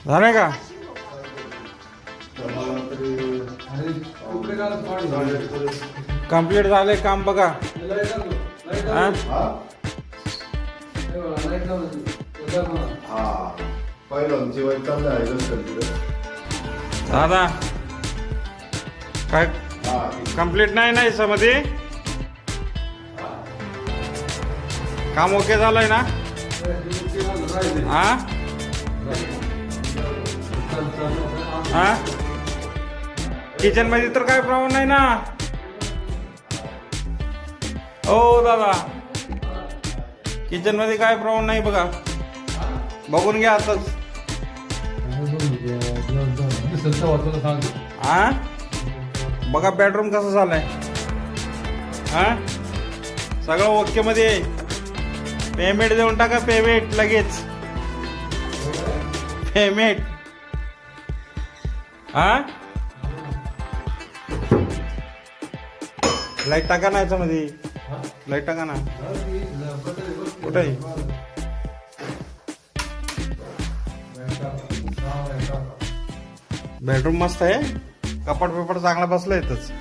झालंय का? कंप्लीट झालंय काम बघा. हा? दादा काय कंप्लीट नाही ना याच्यामध्ये? काम ओके झालंय ना? हा हा किचन मध्ये तर काय प्रॉब्लेम नाही ना? हो दादा, किचन मध्ये काय प्रॉब्लेम नाही बघा. बघून घ्या आताच. हा बघा बेडरूम कसं झालंय. हा सगळं ओके मध्ये. पेमेंट देऊन टाका. पेमेंट लगेच. पेमेंट. हा लाईट टाका ना याच्यामध्ये. लाईट टाका ना. कुठे बेडरूम मस्त आहे. कपाट पेपट चांगला बसला इथंच.